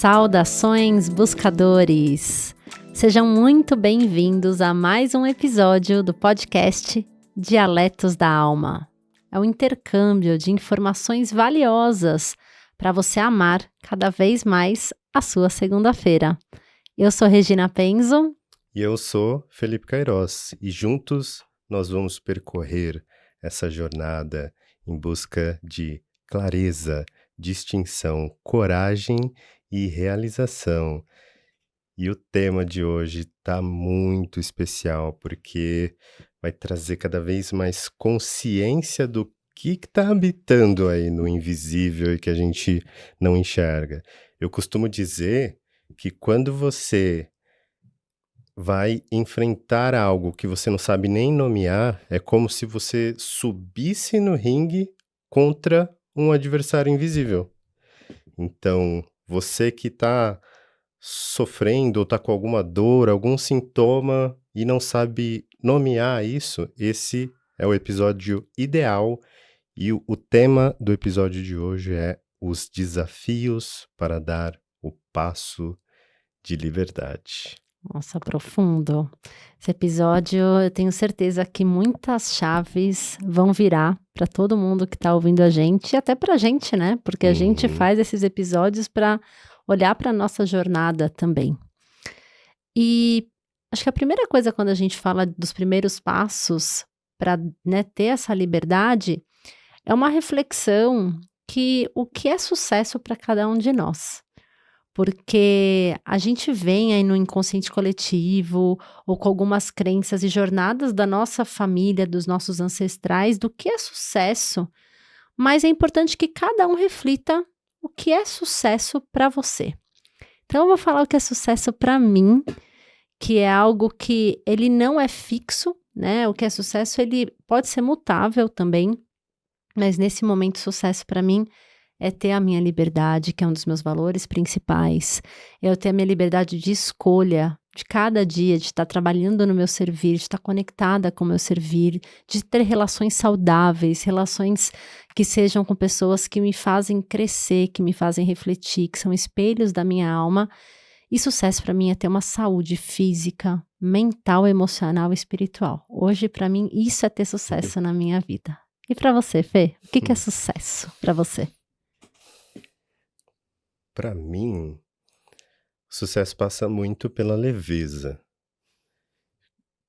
Saudações, buscadores! Sejam muito bem-vindos a mais um episódio do podcast Dialetos da Alma. É um intercâmbio de informações valiosas para você amar cada vez mais a sua segunda-feira. Eu sou Regina Penzo. E eu sou Felipe Queiroz, e juntos nós vamos percorrer essa jornada em busca de clareza, distinção, coragem e realização. E o tema de hoje está muito especial, porque vai trazer cada vez mais consciência do que está habitando aí no invisível e que a gente não enxerga. Eu costumo dizer que quando você vai enfrentar algo que você não sabe nem nomear, é como se você subisse no ringue contra um adversário invisível. Então, você que está sofrendo ou está com alguma dor, algum sintoma e não sabe nomear isso, esse é o episódio ideal. E o tema do episódio de hoje é os desafios para dar o passo de liberdade. Nossa, profundo. Esse episódio, eu tenho certeza que muitas chaves vão virar para todo mundo que está ouvindo a gente e até para a gente, né? Porque a gente faz esses episódios para olhar para a nossa jornada também. E acho que a primeira coisa quando a gente fala dos primeiros passos para, né, ter essa liberdade é uma reflexão que o que é sucesso para cada um de nós. Porque a gente vem aí no inconsciente coletivo ou com algumas crenças e jornadas da nossa família, dos nossos ancestrais, do que é sucesso, mas é importante que cada um reflita o que é sucesso para você. Então eu vou falar o que é sucesso para mim, que é algo que ele não é fixo, né? O que é sucesso ele pode ser mutável também, mas nesse momento sucesso para mim é ter a minha liberdade, que é um dos meus valores principais. É eu ter a minha liberdade de escolha de cada dia, de estar trabalhando no meu servir, de estar conectada com o meu servir, de ter relações saudáveis, relações que sejam com pessoas que me fazem crescer, que me fazem refletir, que são espelhos da minha alma. E sucesso para mim é ter uma saúde física, mental, emocional e espiritual. Hoje, para mim, isso é ter sucesso na minha vida. E para você, Fê? O que é sucesso para você? Para mim, o sucesso passa muito pela leveza,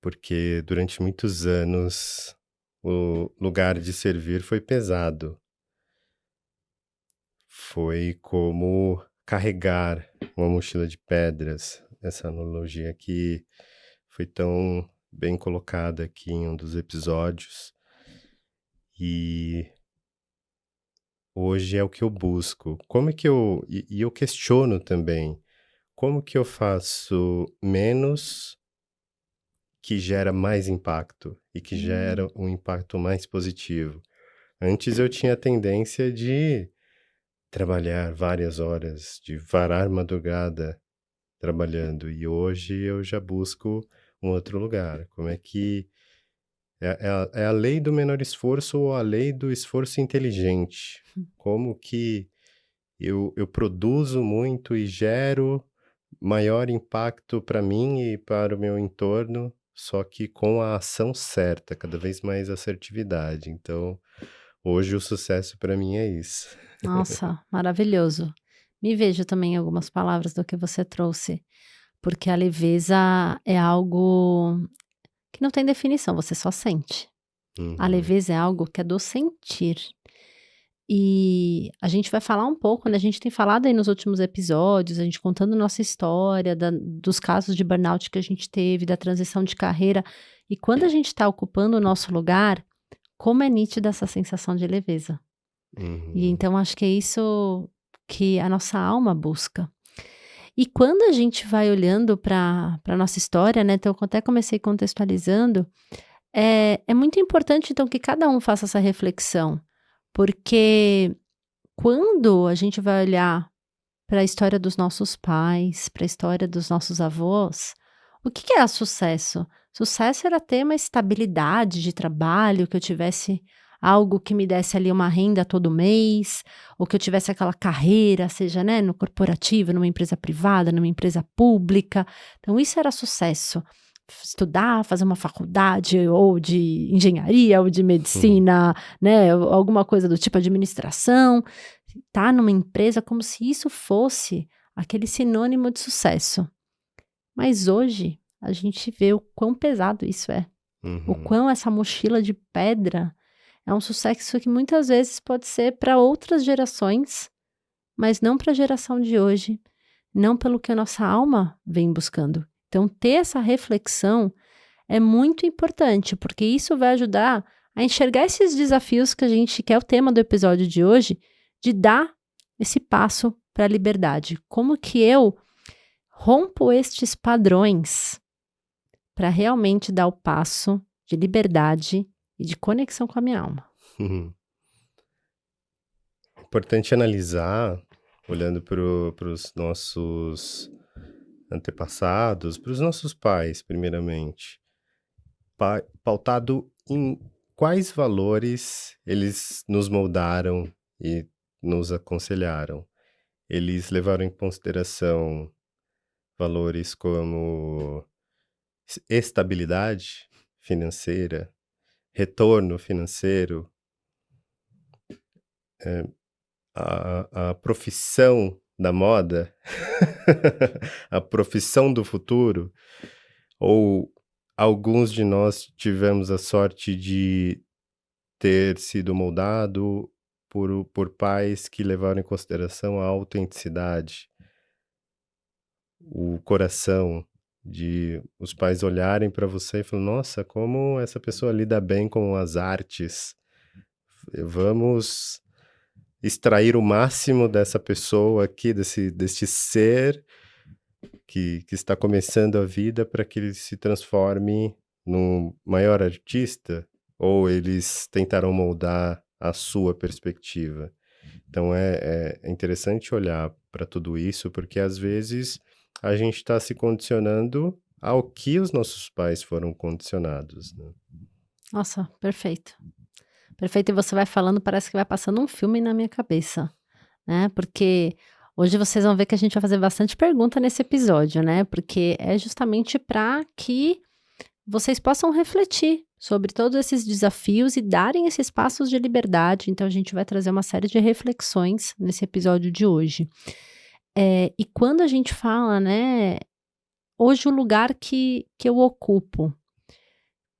porque durante muitos anos o lugar de servir foi pesado. Foi como carregar uma mochila de pedras, essa analogia que foi tão bem colocada aqui em um dos episódios. E hoje é o que eu busco. Como é que e eu questiono também, como que eu faço menos que gera mais impacto e que gera um impacto mais positivo? Antes eu tinha a tendência de trabalhar várias horas, de varar madrugada trabalhando, e hoje eu já busco um outro lugar. Como é que é a lei do menor esforço ou a lei do esforço inteligente? Como que eu produzo muito e gero maior impacto para mim e para o meu entorno, só que com a ação certa, cada vez mais assertividade. Então, hoje o sucesso para mim é isso. Nossa, maravilhoso. Me vejo também em algumas palavras do que você trouxe, porque a leveza é algo que não tem definição, você só sente. A Uhum. leveza é algo que é do sentir. E a gente vai falar um pouco, né? A gente tem falado aí nos últimos episódios, a gente contando nossa história, dos casos de burnout que a gente teve, da transição de carreira. E quando a gente está ocupando o nosso lugar, como é nítida essa sensação de leveza. E Uhum. então acho que é isso que a nossa alma busca. E quando a gente vai olhando para a nossa história, né? Então eu até comecei contextualizando, é muito importante então que cada um faça essa reflexão, porque quando a gente vai olhar para a história dos nossos pais, para a história dos nossos avós, o que era sucesso? Sucesso era ter uma estabilidade de trabalho, que eu tivesse algo que me desse ali uma renda todo mês, ou que eu tivesse aquela carreira, seja, né, no corporativo, numa empresa privada, numa empresa pública. Então isso era sucesso. Estudar, fazer uma faculdade ou de engenharia ou de Uhum. medicina, né, ou alguma coisa do tipo administração, tá numa empresa como se isso fosse aquele sinônimo de sucesso. Mas hoje a gente vê o quão pesado isso é, o Uhum. quão essa mochila de pedra é um sucesso que muitas vezes pode ser para outras gerações, mas não para a geração de hoje, não pelo que a nossa alma vem buscando. Então, ter essa reflexão é muito importante, porque isso vai ajudar a enxergar esses desafios que é o tema do episódio de hoje, de dar esse passo para a liberdade. Como que eu rompo estes padrões para realmente dar o passo de liberdade e de conexão com a minha alma? Uhum. Importante analisar, olhando para os nossos antepassados, para os nossos pais, primeiramente, pautado em quais valores eles nos moldaram e nos aconselharam. Eles levaram em consideração valores como estabilidade financeira, retorno financeiro, a profissão da moda, a profissão do futuro, ou alguns de nós tivemos a sorte de ter sido moldado por pais que levaram em consideração a autenticidade, o coração, de os pais olharem para você e falar: "Nossa, como essa pessoa lida bem com as artes. Vamos extrair o máximo dessa pessoa aqui, deste ser que está começando a vida para que ele se transforme no maior artista", ou eles tentaram moldar a sua perspectiva? Então é interessante olhar para tudo isso, porque às vezes a gente está se condicionando ao que os nossos pais foram condicionados, né. Nossa, perfeito. Perfeito, e você vai falando, parece que vai passando um filme na minha cabeça, né, porque hoje vocês vão ver que a gente vai fazer bastante pergunta nesse episódio, né, porque é justamente para que vocês possam refletir sobre todos esses desafios e darem esses passos de liberdade. Então a gente vai trazer uma série de reflexões nesse episódio de hoje. E quando a gente fala, né, hoje o lugar que eu ocupo,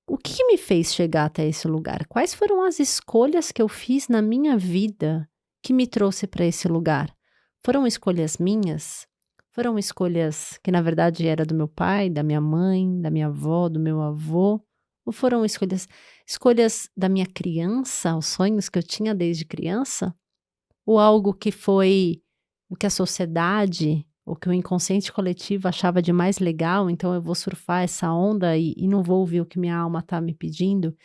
o que que me fez chegar até esse lugar? Quais foram as escolhas que eu fiz na minha vida que me trouxe para esse lugar? Foram escolhas minhas? Foram escolhas que na verdade era do meu pai, da minha mãe, da minha avó, do meu avô? Ou foram escolhas da minha criança, os sonhos que eu tinha desde criança? Ou algo que foi o que a sociedade, o que o inconsciente coletivo achava de mais legal, então eu vou surfar essa onda e não vou ouvir o que minha alma está me pedindo?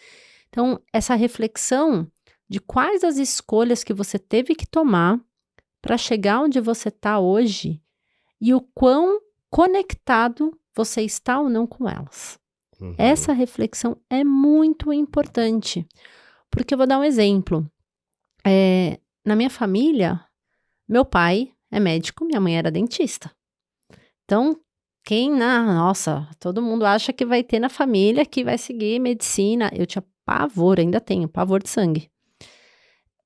Então, essa reflexão de quais as escolhas que você teve que tomar para chegar onde você está hoje e o quão conectado você está ou não com elas. Uhum, Essa reflexão é muito importante, porque eu vou dar um exemplo. Na minha família, meu pai é médico, minha mãe era dentista. Então, nossa, todo mundo acha que vai ter na família que vai seguir medicina. Eu tinha pavor, ainda tenho pavor de sangue.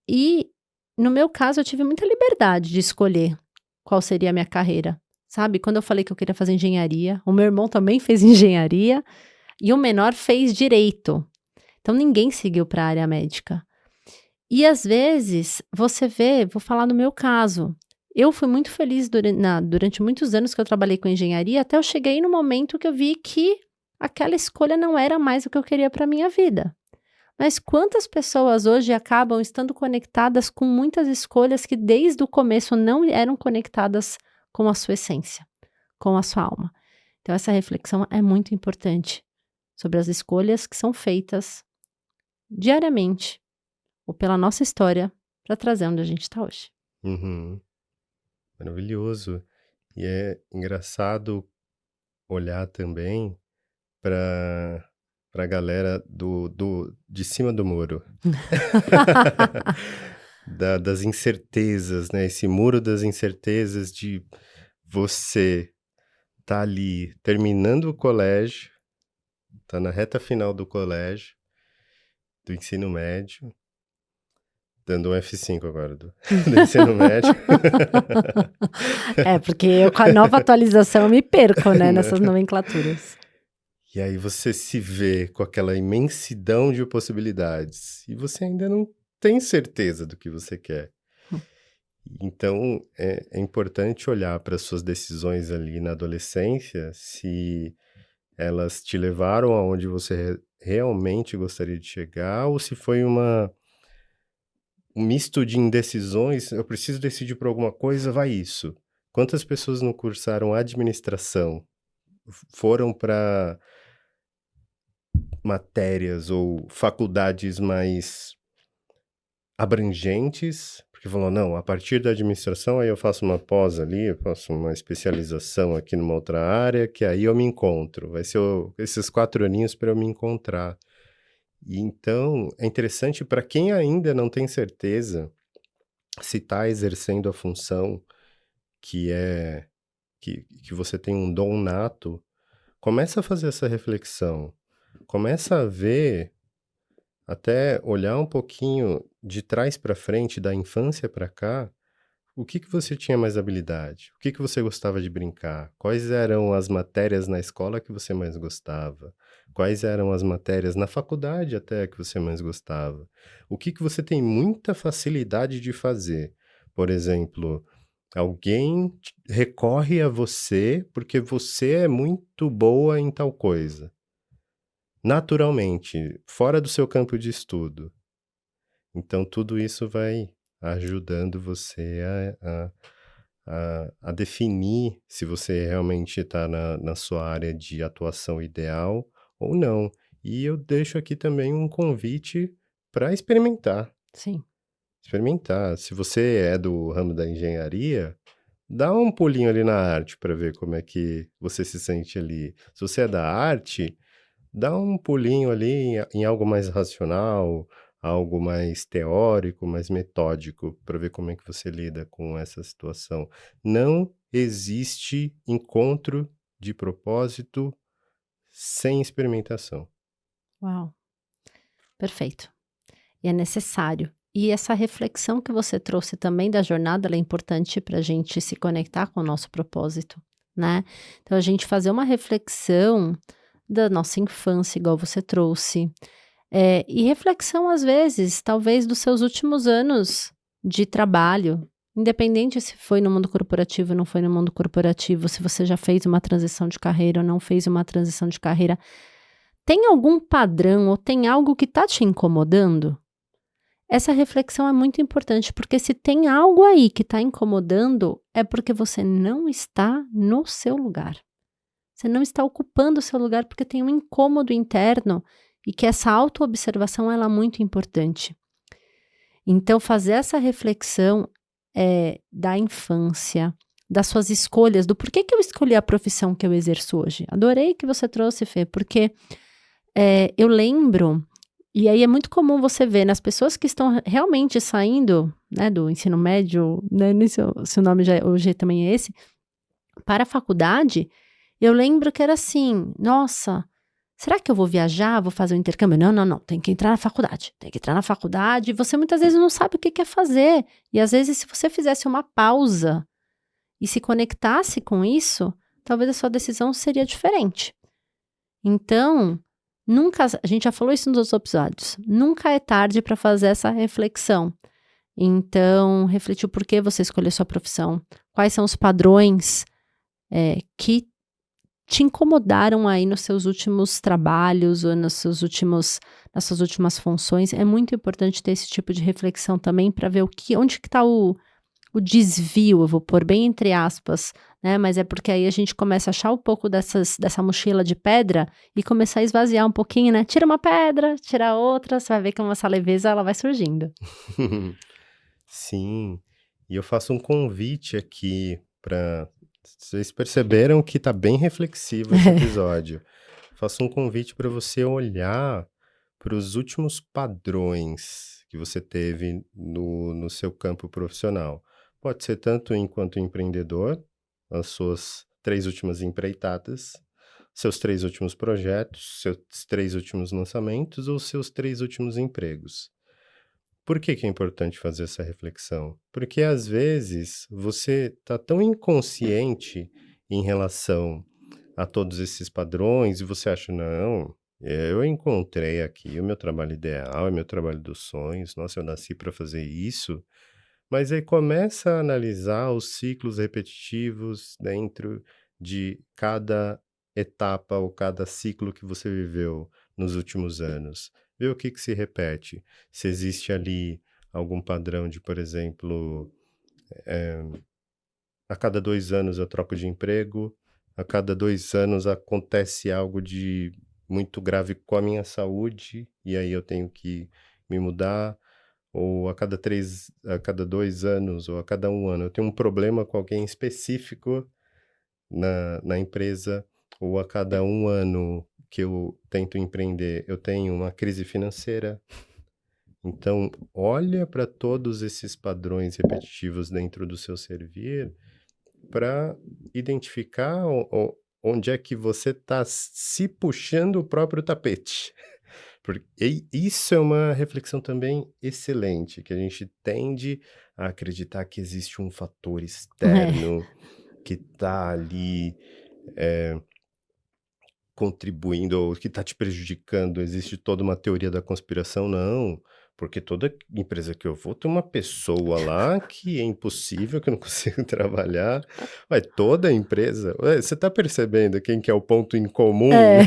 E no meu caso, eu tive muita liberdade de escolher qual seria a minha carreira. Sabe, quando eu falei que eu queria fazer engenharia, o meu irmão também fez engenharia e o menor fez direito. Então ninguém seguiu para a área médica. E às vezes, você vê, vou falar no meu caso, eu fui muito feliz durante muitos anos que eu trabalhei com engenharia, até eu cheguei no momento que eu vi que aquela escolha não era mais o que eu queria para minha vida. Mas quantas pessoas hoje acabam estando conectadas com muitas escolhas que desde o começo não eram conectadas com a sua essência, com a sua alma? Então essa reflexão é muito importante sobre as escolhas que são feitas diariamente ou pela nossa história para trazer onde a gente está hoje. uhum. Maravilhoso. E é engraçado olhar também para para a galera de cima do muro. Das incertezas, né? Esse muro das incertezas de você tá ali terminando o colégio, tá na reta final do colégio, do ensino médio, dando um F5 agora, do ensino médio. Porque eu com a nova atualização eu me perco, né, Né? nessas nomenclaturas. E aí você se vê com aquela imensidão de possibilidades e você ainda não tem certeza do que você quer. Então, é importante olhar para as suas decisões ali na adolescência, se elas te levaram aonde você realmente gostaria de chegar, ou se foi um misto de indecisões, eu preciso decidir por alguma coisa, vai isso. Quantas pessoas não cursaram administração, foram para matérias ou faculdades mais abrangentes, porque falou, não, a partir da administração aí eu faço uma pós ali, eu faço uma especialização aqui numa outra área, que aí eu me encontro, vai ser esses 4 aninhos para eu me encontrar. E então, é interessante para quem ainda não tem certeza se está exercendo a função que é, que você tem um dom nato, começa a fazer essa reflexão, começa a ver, até olhar um pouquinho de trás para frente, da infância para cá, o que você tinha mais habilidade? O que você gostava de brincar? Quais eram as matérias na escola que você mais gostava? Quais eram as matérias na faculdade até que você mais gostava? O que você tem muita facilidade de fazer? Por exemplo, alguém recorre a você porque você é muito boa em tal coisa. Naturalmente, fora do seu campo de estudo. Então, tudo isso vai ajudando você a definir se você realmente está na sua área de atuação ideal ou não. E eu deixo aqui também um convite para experimentar. Sim. Experimentar. Se você é do ramo da engenharia, dá um pulinho ali na arte para ver como é que você se sente ali. Se você é da arte, dá um pulinho ali em algo mais racional, algo mais teórico, mais metódico, para ver como é que você lida com essa situação. Não existe encontro de propósito sem experimentação. Uau. Perfeito. E é necessário. E essa reflexão que você trouxe também da jornada, ela é importante para a gente se conectar com o nosso propósito, né? Então, a gente fazer uma reflexão da nossa infância, igual você trouxe, e reflexão, às vezes, talvez dos seus últimos anos de trabalho, independente se foi no mundo corporativo ou não foi no mundo corporativo, se você já fez uma transição de carreira ou não fez uma transição de carreira. Tem algum padrão ou tem algo que está te incomodando? Essa reflexão é muito importante, porque se tem algo aí que está incomodando, é porque você não está no seu lugar. Você não está ocupando o seu lugar porque tem um incômodo interno e que essa autoobservação ela é muito importante. Então, fazer essa reflexão da infância, das suas escolhas, do porquê que eu escolhi a profissão que eu exerço hoje. Adorei que você trouxe, Fê, porque eu lembro, e aí é muito comum você ver nas pessoas que estão realmente saindo, né, do ensino médio, né, se o nome hoje também é esse, para a faculdade, eu lembro que era assim, nossa, será que eu vou viajar, vou fazer um intercâmbio? Não, tem que entrar na faculdade, e você muitas vezes não sabe o que quer fazer, e às vezes se você fizesse uma pausa e se conectasse com isso, talvez a sua decisão seria diferente. Então, nunca, a gente já falou isso nos outros episódios, nunca é tarde para fazer essa reflexão. Então, refletir o porquê você escolheu sua profissão, quais são os padrões que te incomodaram aí nos seus últimos trabalhos ou nas suas últimas funções. É muito importante ter esse tipo de reflexão também para ver onde que está o desvio, eu vou pôr bem entre aspas, né? Mas é porque aí a gente começa a achar um pouco dessa mochila de pedra e começar a esvaziar um pouquinho, né? Tira uma pedra, tira outra, você vai ver como essa leveza ela vai surgindo. Sim, e eu faço um convite aqui para... Vocês perceberam que está bem reflexivo esse episódio. faço um convite para você olhar para os últimos padrões que você teve no seu campo profissional. Pode ser tanto enquanto empreendedor, as suas 3 últimas empreitadas, seus 3 últimos projetos, seus 3 últimos lançamentos ou seus 3 últimos empregos. Por que que é importante fazer essa reflexão? Porque às vezes você está tão inconsciente em relação a todos esses padrões e você acha, não, eu encontrei aqui o meu trabalho ideal, é meu trabalho dos sonhos, nossa, eu nasci para fazer isso. Mas aí começa a analisar os ciclos repetitivos dentro de cada etapa ou cada ciclo que você viveu nos últimos anos. Vê o que que se repete. Se existe ali algum padrão de, por exemplo, a cada 2 anos eu troco de emprego, a cada 2 anos acontece algo de muito grave com a minha saúde, e aí eu tenho que me mudar, ou a cada 2 anos, ou a cada 1 ano, eu tenho um problema com alguém específico na empresa, ou a cada 1 ano que eu tento empreender, eu tenho uma crise financeira. Então, olha para todos esses padrões repetitivos dentro do seu servir para identificar onde é que você está se puxando o próprio tapete. Porque isso é uma reflexão também excelente, que a gente tende a acreditar que existe um fator É, externo que está ali contribuindo ou que está te prejudicando. Existe toda uma teoria da conspiração, não. Porque toda empresa que eu vou tem uma pessoa lá que é impossível, que eu não consigo trabalhar. Ué, toda empresa. Ué, você está percebendo quem que é o ponto em comum é.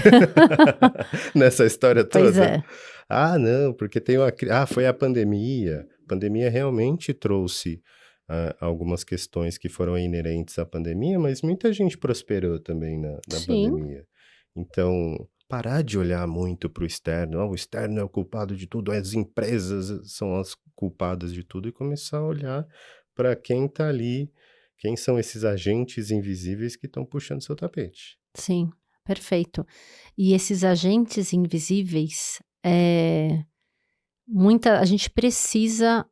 nessa história Pois toda? é. Ah, não, porque tem uma. Foi a pandemia. A pandemia realmente trouxe algumas questões que foram inerentes à pandemia, mas muita gente prosperou também na Sim, pandemia. Então, parar de olhar muito para o externo, o externo é o culpado de tudo, as empresas são as culpadas de tudo, e começar a olhar para quem está ali, quem são esses agentes invisíveis que estão puxando seu tapete. sim, perfeito. E esses agentes invisíveis, a gente precisa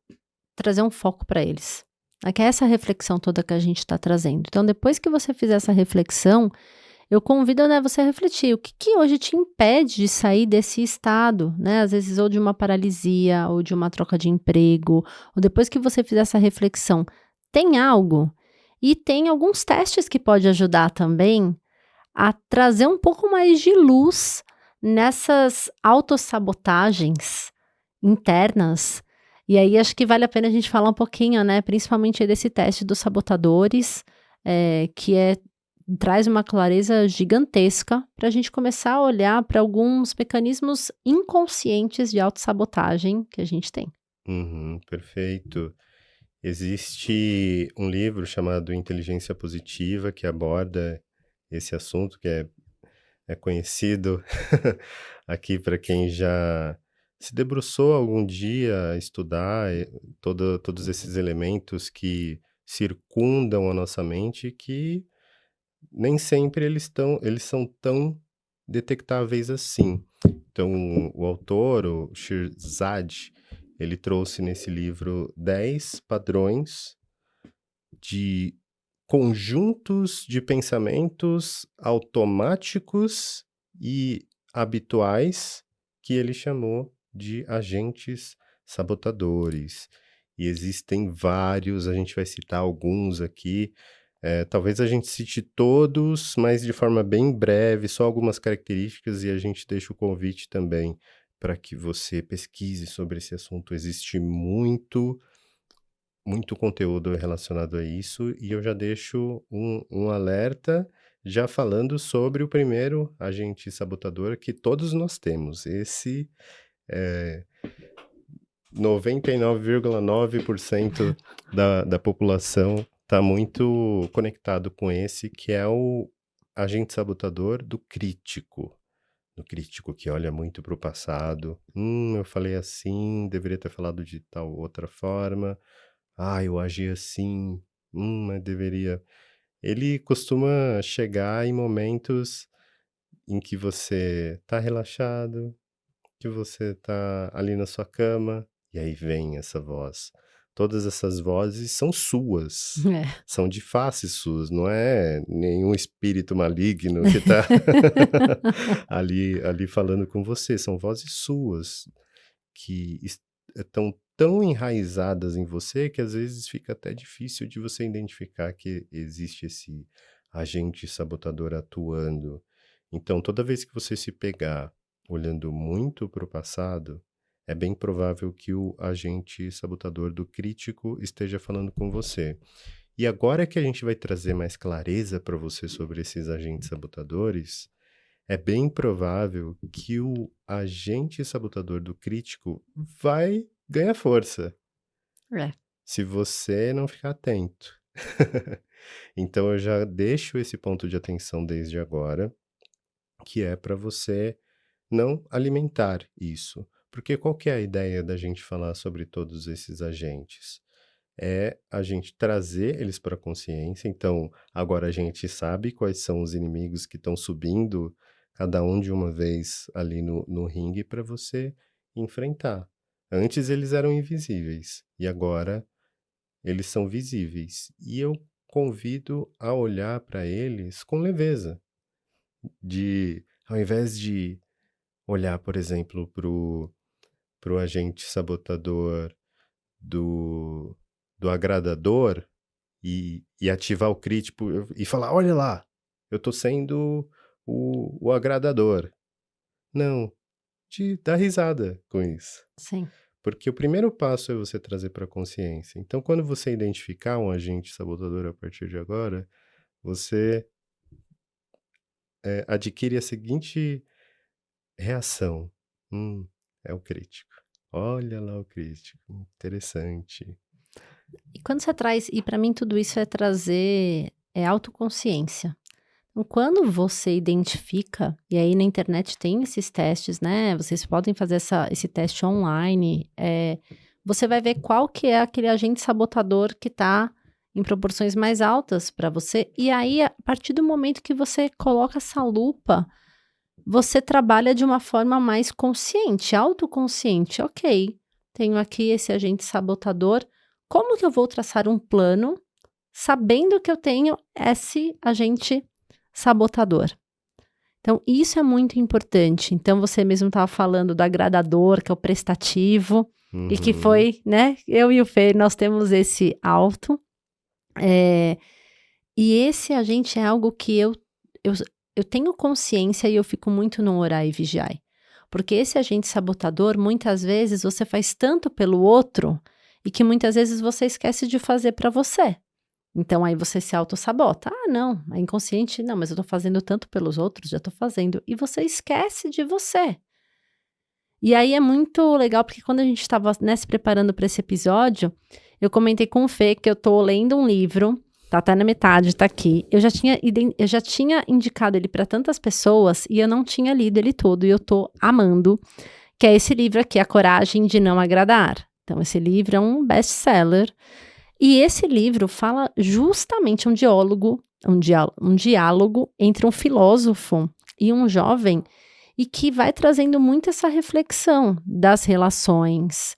trazer um foco para eles. É que é essa reflexão toda que a gente está trazendo. Então, depois que você fizer essa reflexão, eu convido, né, você a refletir, o que que hoje te impede de sair desse estado, né, às vezes ou de uma paralisia, ou de uma troca de emprego, ou depois que você fizer essa reflexão, tem algo? E tem alguns testes que pode ajudar também a trazer um pouco mais de luz nessas autossabotagens internas. E aí acho que vale a pena a gente falar um pouquinho, né, principalmente aí desse teste dos sabotadores, que traz uma clareza gigantesca para a gente começar a olhar para alguns mecanismos inconscientes de autossabotagem que a gente tem. Uhum, perfeito. Existe um livro chamado Inteligência Positiva que aborda esse assunto, que é conhecido aqui para quem já se debruçou algum dia a estudar todos esses elementos que circundam a nossa mente, que nem sempre eles são tão detectáveis assim. Então, o autor, o Shirzad, ele trouxe nesse livro 10 padrões de conjuntos de pensamentos automáticos e habituais que ele chamou de agentes sabotadores. E existem vários, a gente vai citar alguns aqui. Talvez a gente cite todos, mas de forma bem breve, só algumas características, e a gente deixa o convite também para que você pesquise sobre esse assunto. Existe muito conteúdo relacionado a isso, e eu já deixo um alerta, já falando sobre o primeiro agente sabotador que todos nós temos. Esse é 99,9% da população está muito conectado com esse, que é o agente sabotador do crítico. Do crítico que olha muito para o passado. Eu falei assim, deveria ter falado de tal outra forma. Eu agi assim, mas deveria. Ele costuma chegar em momentos em que você tá relaxado, que você tá ali na sua cama, e aí vem essa voz. Todas essas vozes são suas, É. são de faces suas, não é nenhum espírito maligno que tá ali falando com você, são vozes suas que estão tão enraizadas em você que às vezes fica até difícil de você identificar que existe esse agente sabotador atuando. Então, toda vez que você se pegar olhando muito para o passado, é bem provável que o agente sabotador do crítico esteja falando com você. E agora que a gente vai trazer mais clareza para você sobre esses agentes sabotadores, é bem provável que o agente sabotador do crítico vai ganhar força, É. se você não ficar atento. Então eu já deixo esse ponto de atenção desde agora, que é para você não alimentar isso. Porque qual que é a ideia da gente falar sobre todos esses agentes? É a gente trazer eles para a consciência. Então, agora a gente sabe quais são os inimigos que estão subindo, cada um de uma vez ali no ringue, para você enfrentar. Antes eles eram invisíveis e agora eles são visíveis. E eu convido a olhar para eles com leveza. Ao invés de olhar, por exemplo, pro agente sabotador do, do agradador e ativar o crítico e falar, olha lá, eu tô sendo o agradador. Não, de dar risada com isso. Sim. Porque o primeiro passo é você trazer para a consciência. Então, quando você identificar um agente sabotador a partir de agora, você adquire a seguinte reação. É o crítico. Olha lá o crítico. Interessante. E quando você traz, e para mim tudo isso é trazer autoconsciência. Então, quando você identifica, e aí na internet tem esses testes, né? Vocês podem fazer esse teste online. Você vai ver qual que é aquele agente sabotador que está em proporções mais altas para você. E aí, a partir do momento que você coloca essa lupa, você trabalha de uma forma mais consciente, autoconsciente. Ok, tenho aqui esse agente sabotador. Como que eu vou traçar um plano sabendo que eu tenho esse agente sabotador? Então, isso é muito importante. Então, você mesmo estava falando do agradador, que é o prestativo, e que foi, né? Eu e o Fê, nós temos esse alto. E esse agente é algo que eu tenho consciência e eu fico muito no orar e vigiar. Porque esse agente sabotador, muitas vezes, você faz tanto pelo outro e que muitas vezes você esquece de fazer para você. Então, aí você se auto-sabota. Ah, não, é inconsciente. Não, mas eu tô fazendo tanto pelos outros, já tô fazendo. E você esquece de você. E aí é muito legal, porque quando a gente estava, né, se preparando para esse episódio, eu comentei com o Fê que eu tô lendo um livro, tá até na metade, tá aqui. Eu já tinha indicado ele para tantas pessoas e eu não tinha lido ele todo, e eu tô amando, que é esse livro aqui, A Coragem de Não Agradar. Então, esse livro é um best-seller. E esse livro fala justamente um diálogo entre um filósofo e um jovem, e que vai trazendo muito essa reflexão das relações,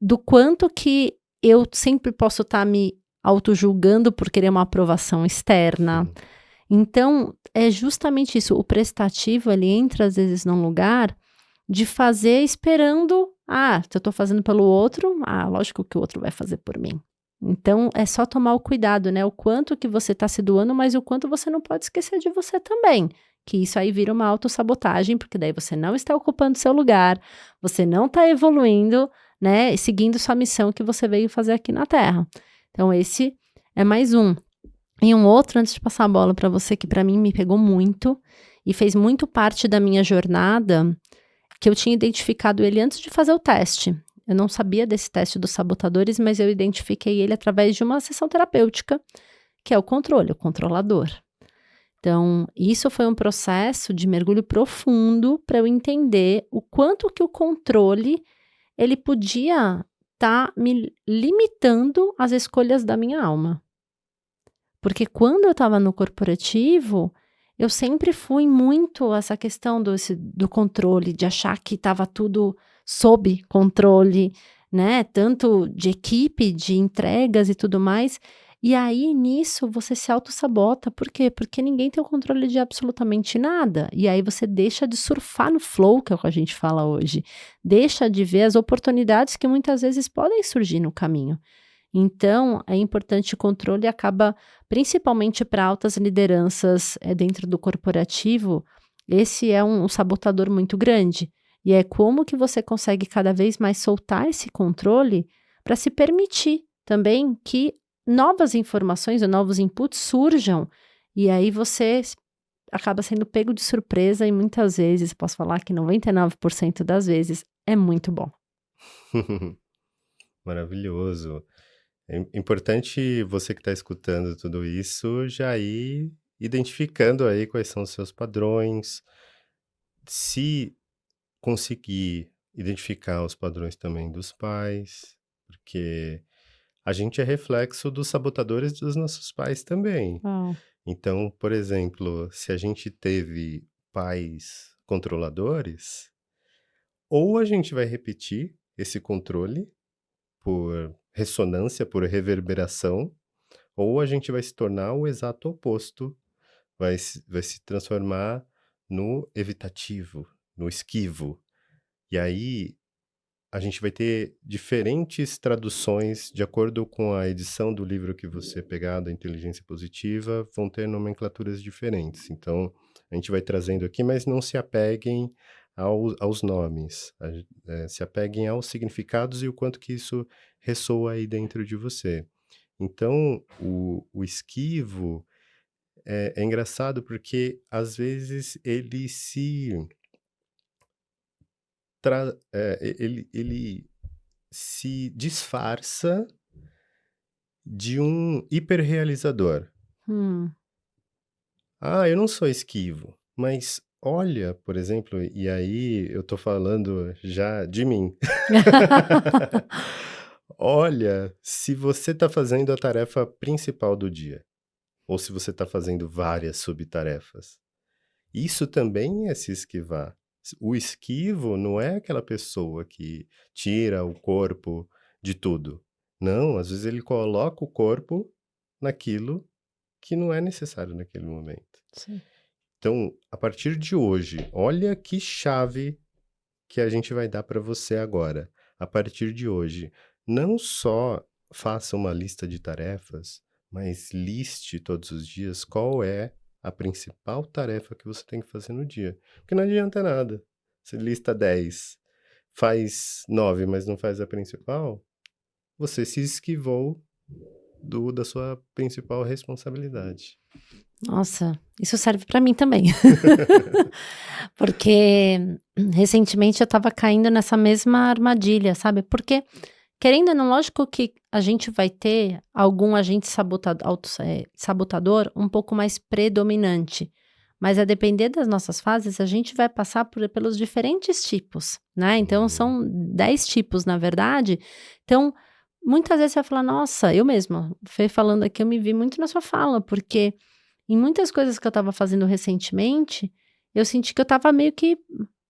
do quanto que eu sempre posso estar me auto-julgando por querer uma aprovação externa. Então, é justamente isso. O prestativo, ele entra às vezes num lugar de fazer esperando, se eu tô fazendo pelo outro, lógico que o outro vai fazer por mim. Então, é só tomar o cuidado, né? O quanto que você tá se doando, mas o quanto você não pode esquecer de você também. Que isso aí vira uma autossabotagem, porque daí você não está ocupando seu lugar, você não tá evoluindo, né? Seguindo sua missão que você veio fazer aqui na Terra. Então, esse é mais um. E um outro, antes de passar a bola para você, que para mim me pegou muito e fez muito parte da minha jornada, que eu tinha identificado ele antes de fazer o teste. Eu não sabia desse teste dos sabotadores, mas eu identifiquei ele através de uma sessão terapêutica, que é o controle, o controlador. Então, isso foi um processo de mergulho profundo para eu entender o quanto que o controle, ele podia estar me limitando as escolhas da minha alma. Porque quando eu estava no corporativo, eu sempre fui muito essa questão do controle, de achar que estava tudo sob controle, né? Tanto de equipe, de entregas e tudo mais. E aí, nisso, você se autossabota. Por quê? Porque ninguém tem o controle de absolutamente nada. E aí você deixa de surfar no flow, que é o que a gente fala hoje. Deixa de ver as oportunidades que muitas vezes podem surgir no caminho. Então, é importante o controle e acaba, principalmente para altas lideranças dentro do corporativo, esse é um sabotador muito grande. E é como que você consegue cada vez mais soltar esse controle para se permitir também que novas informações ou novos inputs surjam, e aí você acaba sendo pego de surpresa e muitas vezes, posso falar que 99% das vezes, é muito bom. Maravilhoso. É importante você que está escutando tudo isso já ir identificando aí quais são os seus padrões. Se conseguir identificar os padrões também dos pais, porque a gente é reflexo dos sabotadores dos nossos pais também. Uau. Então, por exemplo, se a gente teve pais controladores, ou a gente vai repetir esse controle por ressonância, por reverberação, ou a gente vai se tornar o exato oposto, vai se transformar no evitativo, no esquivo. E aí a gente vai ter diferentes traduções de acordo com a edição do livro que você pegar da Inteligência Positiva, vão ter nomenclaturas diferentes. Então, a gente vai trazendo aqui, mas não se apeguem aos nomes, se apeguem aos significados e o quanto que isso ressoa aí dentro de você. Então, o esquivo é engraçado porque, às vezes, ele ele se disfarça de um hiperrealizador. Ah, eu não sou esquivo, mas olha, por exemplo, e aí eu tô falando já de mim. Olha, se você tá fazendo a tarefa principal do dia, ou se você tá fazendo várias subtarefas, isso também é se esquivar. O esquivo não é aquela pessoa que tira o corpo de tudo. Não, às vezes ele coloca o corpo naquilo que não é necessário naquele momento. Sim. Então, a partir de hoje, olha que chave que a gente vai dar para você agora. A partir de hoje, não só faça uma lista de tarefas, mas liste todos os dias qual é a principal tarefa que você tem que fazer no dia. Porque não adianta nada. Você lista 10, faz 9, mas não faz a principal, você se esquivou da sua principal responsabilidade. Nossa, isso serve para mim também. Porque recentemente eu estava caindo nessa mesma armadilha, sabe? Porque, querendo ou não, lógico que a gente vai ter algum agente sabotador um pouco mais predominante. Mas a depender das nossas fases, a gente vai passar pelos diferentes tipos, né? Então, são 10 tipos, na verdade. Então, muitas vezes você vai falar, nossa, eu mesma, Fê falando aqui, eu me vi muito na sua fala, porque em muitas coisas que eu estava fazendo recentemente, eu senti que eu estava meio que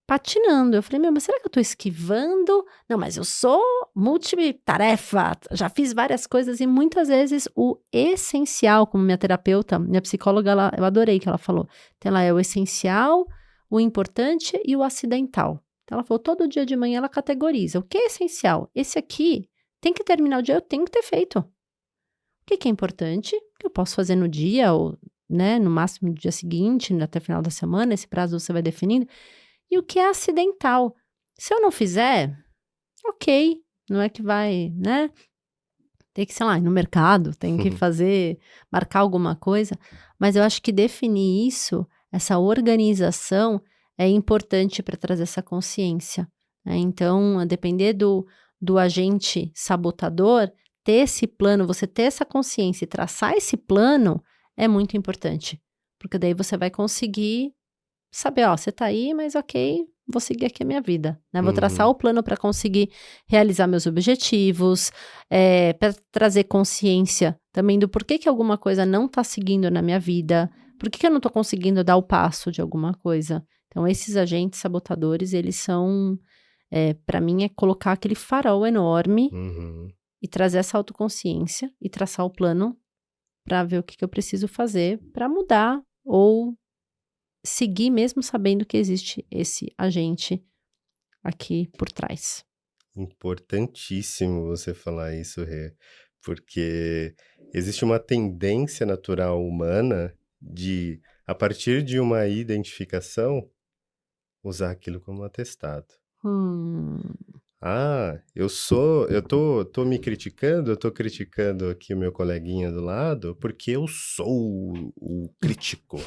patinando. Eu falei, meu, mas será que eu tô esquivando? Não, mas eu sou multitarefa, já fiz várias coisas e muitas vezes o essencial, como minha terapeuta, minha psicóloga, eu adorei que ela falou. Então, ela é o essencial, o importante e o acidental. Então, ela falou, todo dia de manhã ela categoriza. O que é essencial? Esse aqui tem que terminar o dia, eu tenho que ter feito. O que é importante? Que eu posso fazer no dia ou, né, no máximo no dia seguinte, até o final da semana, esse prazo você vai definindo. E o que é acidental? Se eu não fizer, ok, não é que vai, né? Tem que, sei lá, ir no mercado, tem que fazer, marcar alguma coisa. Mas eu acho que definir isso, essa organização, é importante para trazer essa consciência, né? Então, a depender do agente sabotador, ter esse plano, você ter essa consciência e traçar esse plano é muito importante. Porque daí você vai conseguir saber, ó, você tá aí, mas ok, vou seguir aqui a minha vida, né? Vou traçar o plano para conseguir realizar meus objetivos, para trazer consciência também do porquê que alguma coisa não tá seguindo na minha vida, Por que que eu não tô conseguindo dar o passo de alguma coisa? Então esses agentes sabotadores, eles são, pra mim é colocar aquele farol enorme Uhum. e trazer essa autoconsciência e traçar o plano para ver o que que eu preciso fazer para mudar ou seguir mesmo sabendo que existe esse agente aqui por trás. Importantíssimo você falar isso, Rê, porque existe uma tendência natural humana de, a partir de uma identificação, usar aquilo como atestado. Hum. Ah, tô me criticando, eu tô criticando aqui o meu coleguinha do lado, porque eu sou o crítico.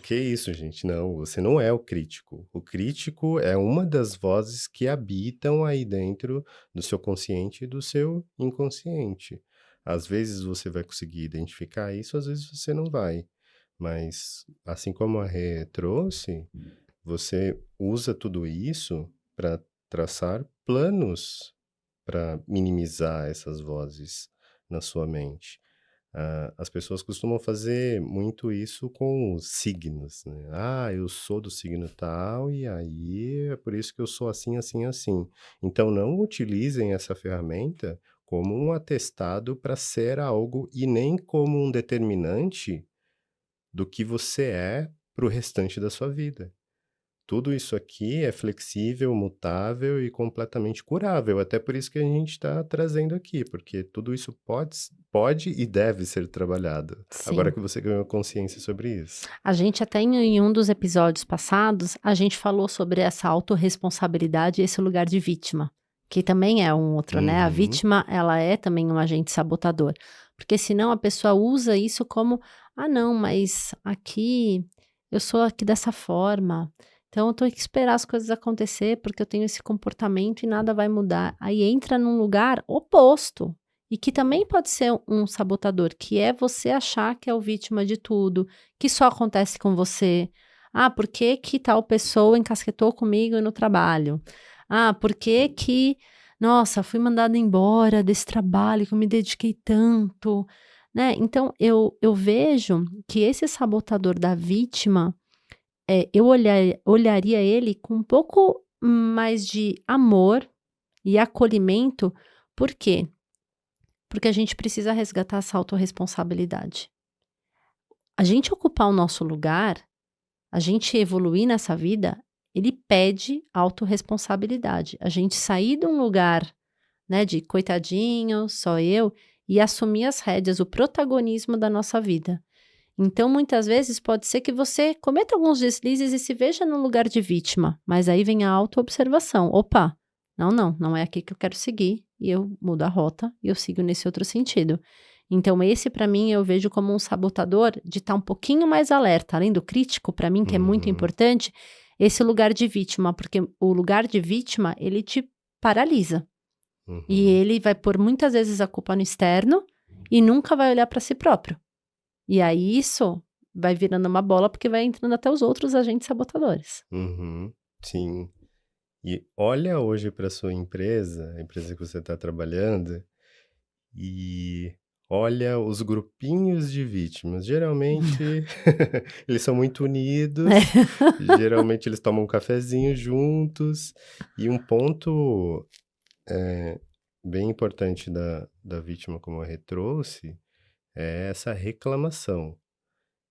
Que isso, gente, não, você não é o crítico. O crítico é uma das vozes que habitam aí dentro do seu consciente e do seu inconsciente. Às vezes você vai conseguir identificar isso, às vezes você não vai. Mas, assim como a Rê trouxe, você usa tudo isso para traçar planos para minimizar essas vozes na sua mente. As pessoas costumam fazer muito isso com os signos, né? Ah, eu sou do signo tal e aí é por isso que eu sou assim, assim, assim. Então não utilizem essa ferramenta como um atestado para ser algo e nem como um determinante do que você é para o restante da sua vida. Tudo isso aqui é flexível, mutável e completamente curável. Até por isso que a gente está trazendo aqui, porque tudo isso pode e deve ser trabalhado. Agora Sim. que você ganhou consciência sobre isso. A gente até em um dos episódios passados, a gente falou sobre essa autorresponsabilidade e esse lugar de vítima, que também é um outro, né? A Uhum, vítima, ela é também um agente sabotador, porque senão a pessoa usa isso como: "Ah, não, mas aqui eu sou aqui dessa forma, então eu tenho que esperar as coisas acontecer, porque eu tenho esse comportamento e nada vai mudar". Aí entra num lugar oposto, e que também pode ser um sabotador, que é você achar que é o vítima de tudo, que só acontece com você. Ah, por que que tal pessoa encasquetou comigo no trabalho? Ah, por que que, nossa, fui mandada embora desse trabalho que eu me dediquei tanto, né? Então eu vejo que esse sabotador da vítima, olharia ele com um pouco mais de amor e acolhimento. Por quê? Porque a gente precisa resgatar essa autorresponsabilidade. A gente ocupar o nosso lugar, a gente evoluir nessa vida, ele pede autorresponsabilidade. A gente sair de um lugar, né, de coitadinho, só eu, e assumir as rédeas, o protagonismo da nossa vida. Então, muitas vezes, pode ser que você cometa alguns deslizes e se veja no lugar de vítima, mas aí vem a autoobservação. Opa, não, não, não é aqui que eu quero seguir, e eu mudo a rota e eu sigo nesse outro sentido. Então, esse para mim eu vejo como um sabotador de estar um pouquinho mais alerta, além do crítico, para mim, que é muito uhum, importante, esse lugar de vítima, porque o lugar de vítima, ele te paralisa. E uhum, ele vai pôr muitas vezes a culpa no externo e nunca vai olhar para si próprio. E aí isso vai virando uma bola, porque vai entrando até os outros agentes sabotadores. uhum. Sim. E olha hoje para sua empresa, a empresa que você está trabalhando, e olha os grupinhos de vítimas. Geralmente, eles são muito unidos, geralmente eles tomam um cafezinho juntos, e um ponto, bem importante da vítima, como a Rê trouxe, é essa reclamação.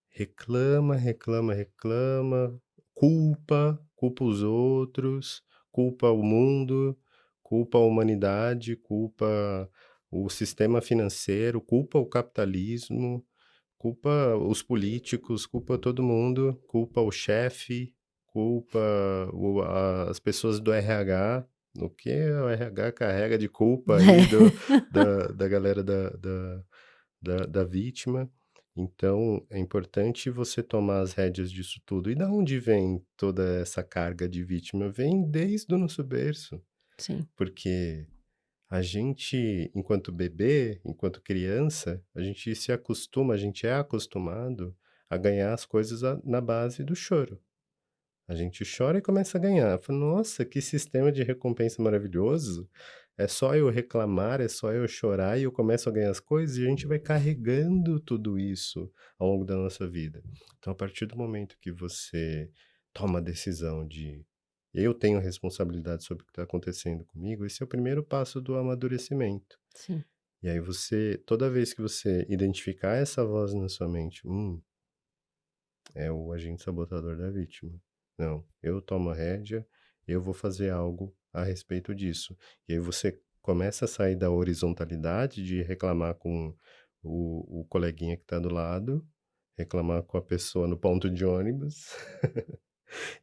Reclama, reclama, reclama, culpa os outros, culpa o mundo, culpa a humanidade, culpa o sistema financeiro, culpa o capitalismo, culpa os políticos, culpa todo mundo, culpa o chefe, culpa as pessoas do RH. O que o RH carrega de culpa aí da galera da vítima. Então, é importante você tomar as rédeas disso tudo. E da onde vem toda essa carga de vítima? Vem desde o nosso berço, Sim, porque a gente, enquanto bebê, enquanto criança, a gente se acostuma, a gente é acostumado a ganhar as coisas na base do choro. A gente chora e começa a ganhar. Fala, nossa, que sistema de recompensa maravilhoso. É só eu reclamar, é só eu chorar e eu começo a ganhar as coisas e a gente vai carregando tudo isso ao longo da nossa vida. Então, a partir do momento que você toma a decisão de eu tenho responsabilidade sobre o que está acontecendo comigo, esse é o primeiro passo do amadurecimento. Sim. E aí você, toda vez que você identificar essa voz na sua mente, é o agente sabotador da vítima. Não, eu tomo a rédea, eu vou fazer algo a respeito disso. E aí você começa a sair da horizontalidade de reclamar com o coleguinha que está do lado, reclamar com a pessoa no ponto de ônibus,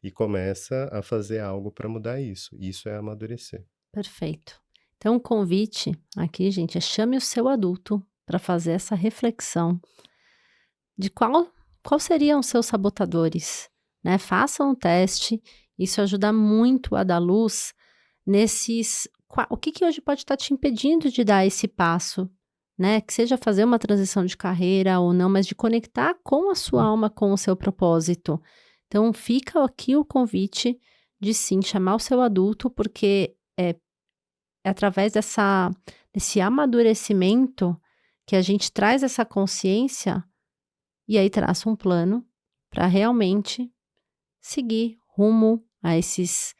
e começa a fazer algo para mudar isso. Isso é amadurecer. Perfeito. Então, o convite aqui, gente, é chame o seu adulto para fazer essa reflexão de qual seriam os seus sabotadores, né? Faça um teste, isso ajuda muito a dar luz nesses o que que hoje pode estar te impedindo de dar esse passo, né? Que seja fazer uma transição de carreira ou não, mas de conectar com a sua alma, com o seu propósito. Então, fica aqui o convite de sim chamar o seu adulto, porque é através desse amadurecimento que a gente traz essa consciência e aí traça um plano para realmente seguir rumo a esses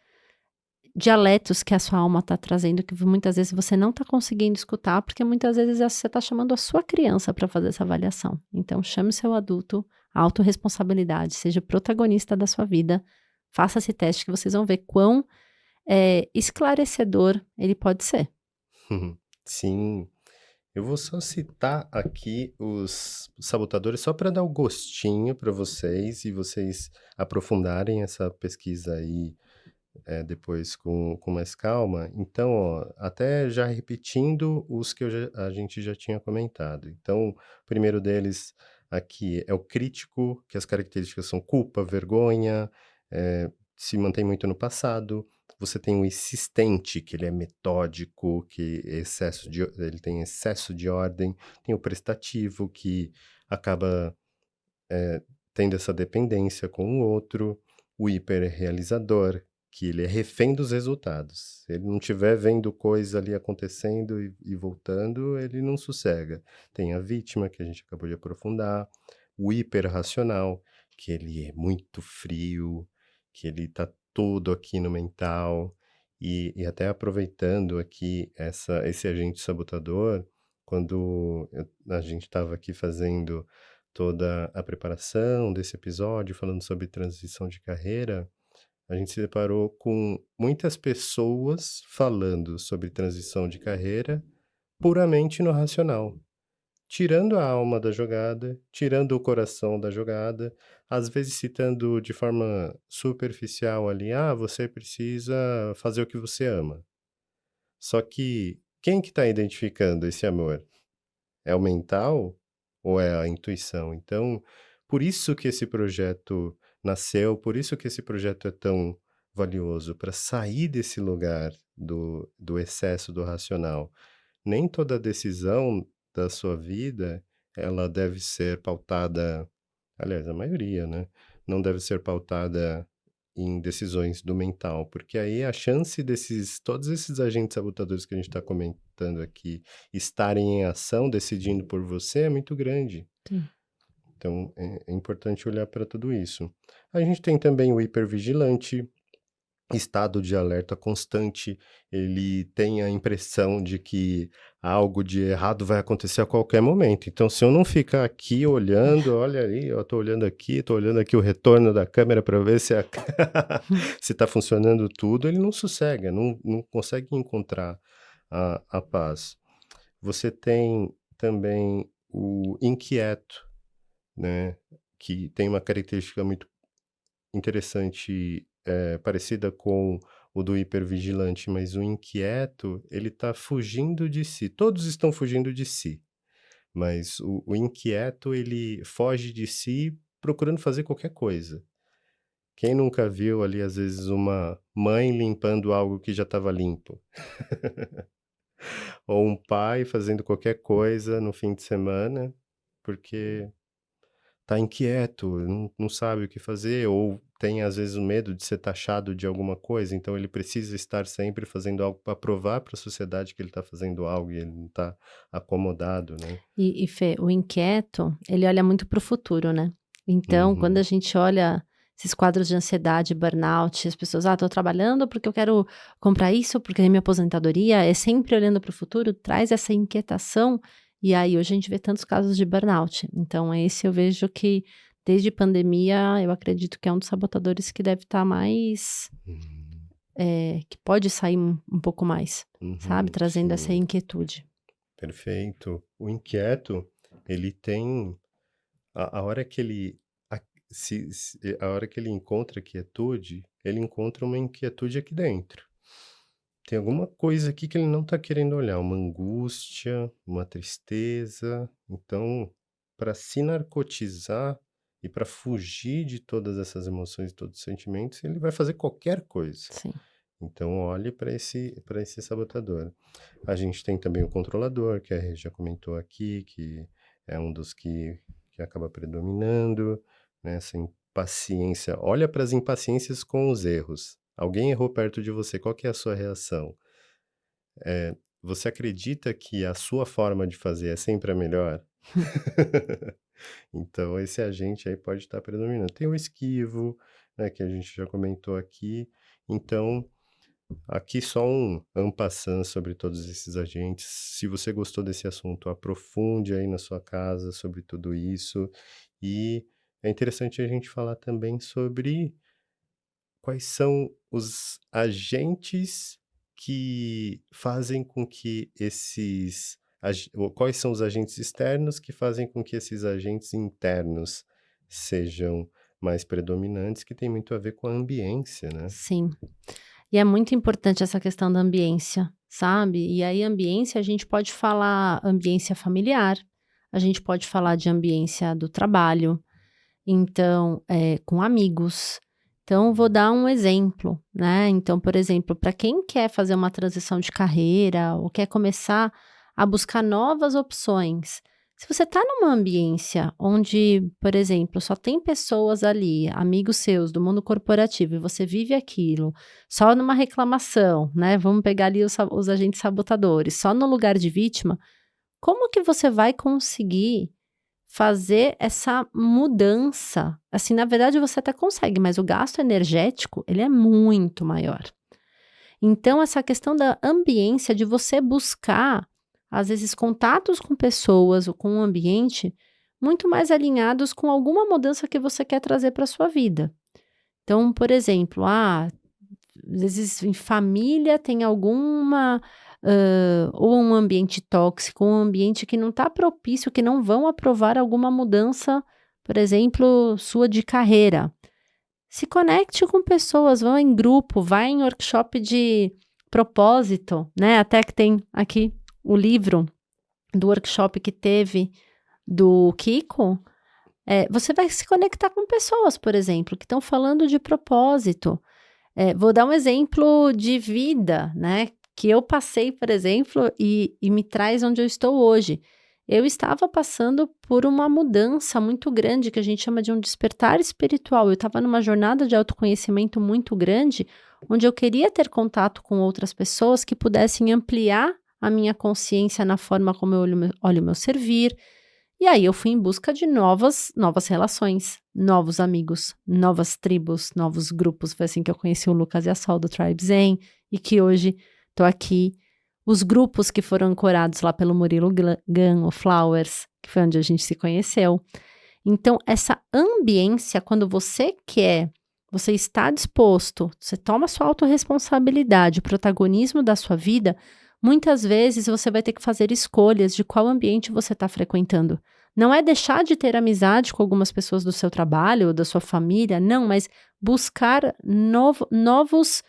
dialetos que a sua alma está trazendo, que muitas vezes você não está conseguindo escutar, porque muitas vezes você está chamando a sua criança para fazer essa avaliação. Então, chame o seu adulto, autorresponsabilidade, seja o protagonista da sua vida, faça esse teste que vocês vão ver quão esclarecedor ele pode ser. Sim, eu vou só citar aqui os sabotadores só para dar o gostinho para vocês e vocês aprofundarem essa pesquisa aí depois com mais calma. Então, ó, até já repetindo os que a gente já tinha comentado. Então, o primeiro deles aqui é o crítico, que as características são culpa, vergonha, se mantém muito no passado. Você tem o insistente, que ele é metódico, que ele tem excesso de ordem. Tem o prestativo, que acaba tendo essa dependência com o outro. O hiperrealizador, que ele é refém dos resultados. Se ele não estiver vendo coisa ali acontecendo e voltando, ele não sossega. Tem a vítima, que a gente acabou de aprofundar. O hiperracional, que ele é muito frio, que ele está todo aqui no mental. E até aproveitando aqui esse agente sabotador, quando a gente estava aqui fazendo toda a preparação desse episódio, falando sobre transição de carreira, a gente se deparou com muitas pessoas falando sobre transição de carreira puramente no racional, tirando a alma da jogada, tirando o coração da jogada, às vezes citando de forma superficial ali, você precisa fazer o que você ama. Só que quem que está identificando esse amor? É o mental ou é a intuição? Então, por isso que esse projeto nasceu, por isso que esse projeto é tão valioso, para sair desse lugar do excesso do racional. Nem toda decisão da sua vida, ela deve ser pautada, aliás, a maioria, né, não deve ser pautada em decisões do mental, porque aí a chance todos esses agentes sabotadores que a gente está comentando aqui estarem em ação, decidindo por você, é muito grande. Sim. Então, é importante olhar para tudo isso. A gente tem também o hipervigilante, estado de alerta constante, ele tem a impressão de que algo de errado vai acontecer a qualquer momento. Então, se eu não ficar aqui olhando, olha ali, eu tô olhando aqui o retorno da câmera para ver se se está funcionando tudo, ele não sossega, não consegue encontrar a paz. Você tem também o inquieto, né, que tem uma característica muito interessante, parecida com o do hipervigilante, mas o inquieto, ele está fugindo de si. Todos estão fugindo de si, mas o inquieto, ele foge de si procurando fazer qualquer coisa. Quem nunca viu ali, às vezes, uma mãe limpando algo que já estava limpo? Ou um pai fazendo qualquer coisa no fim de semana, porque tá inquieto, não sabe o que fazer, ou tem às vezes o medo de ser taxado de alguma coisa, então ele precisa estar sempre fazendo algo para provar para a sociedade que ele está fazendo algo e ele não está acomodado, né. E Fê, o inquieto, ele olha muito para o futuro, né. Então, quando a Uhum, gente olha esses quadros de ansiedade, burnout, as pessoas: "Ah, estou trabalhando porque eu quero comprar isso, porque é minha aposentadoria", é sempre olhando para o futuro, traz essa inquietação, e aí hoje a gente vê tantos casos de burnout. Então esse eu vejo que, desde pandemia, eu acredito que é um dos sabotadores que deve estar mais, uhum, que pode sair um pouco mais, sabe, uhum, trazendo essa sim, inquietude. perfeito. O inquieto, ele tem a hora que ele a se a hora que ele encontra quietude, ele encontra uma inquietude aqui dentro. Tem alguma coisa aqui que ele não está querendo olhar, uma angústia, uma tristeza. Então, para se narcotizar e para fugir de todas essas emoções e todos os sentimentos, ele vai fazer qualquer coisa. Sim. Então, olhe para esse sabotador. A gente tem também o controlador, que a Rê já comentou aqui, que é um dos que acaba predominando, né? Essa impaciência. Olha para as impaciências com os erros. Alguém errou perto de você, qual que é a sua reação? Você acredita que a sua forma de fazer é sempre a melhor? Então, esse agente aí pode estar predominando. Tem o esquivo, né, que a gente já comentou aqui. Então, aqui só um en passant sobre todos esses agentes. Se você gostou desse assunto, aprofunde aí na sua casa sobre tudo isso. E é interessante a gente falar também sobre quais são os agentes que fazem com que esses ou quais são os agentes externos que fazem com que esses agentes internos sejam mais predominantes, que tem muito a ver com a ambiência, né. Sim. E é muito importante essa questão da ambiência, sabe? E aí, ambiência, a gente pode falar ambiência familiar, a gente pode falar de ambiência do trabalho, então, com amigos. Então, vou dar um exemplo, né? Então, por exemplo, para quem quer fazer uma transição de carreira ou quer começar a buscar novas opções, se você está numa ambiência onde, por exemplo, só tem pessoas ali, amigos seus do mundo corporativo, e você vive aquilo, só numa reclamação, né? Vamos pegar ali os agentes sabotadores, só no lugar de vítima, como que você vai conseguir fazer essa mudança? Assim, na verdade você até consegue, mas o gasto energético, ele é muito maior. Então essa questão da ambiência, de você buscar, às vezes, contatos com pessoas ou com o ambiente, muito mais alinhados com alguma mudança que você quer trazer para sua vida. Então, por exemplo, às vezes em família tem alguma, ou um ambiente tóxico, um ambiente que não está propício, que não vão aprovar alguma mudança, por exemplo, sua de carreira. Se conecte com pessoas, vão em grupo, vai em workshop de propósito, né? Até que tem aqui o livro do workshop que teve do Kiko. Você vai se conectar com pessoas, por exemplo, que estão falando de propósito. Vou dar um exemplo de vida, né, que eu passei, por exemplo, e me traz onde eu estou hoje. Eu estava passando por uma mudança muito grande, que a gente chama de um despertar espiritual. Eu estava numa jornada de autoconhecimento muito grande, onde eu queria ter contato com outras pessoas que pudessem ampliar a minha consciência na forma como eu olho o meu servir. E aí eu fui em busca de novas relações, novos amigos, novas tribos, novos grupos. Foi assim que eu conheci o Lucas e a Sol do Tribe Zen, e que hoje estou aqui. Os grupos que foram ancorados lá pelo Murilo Gun, o Flowers, que foi onde a gente se conheceu. Então, essa ambiência, quando você quer, você está disposto, você toma sua autorresponsabilidade, o protagonismo da sua vida, muitas vezes você vai ter que fazer escolhas de qual ambiente você está frequentando. Não é deixar de ter amizade com algumas pessoas do seu trabalho ou da sua família, não, mas buscar novos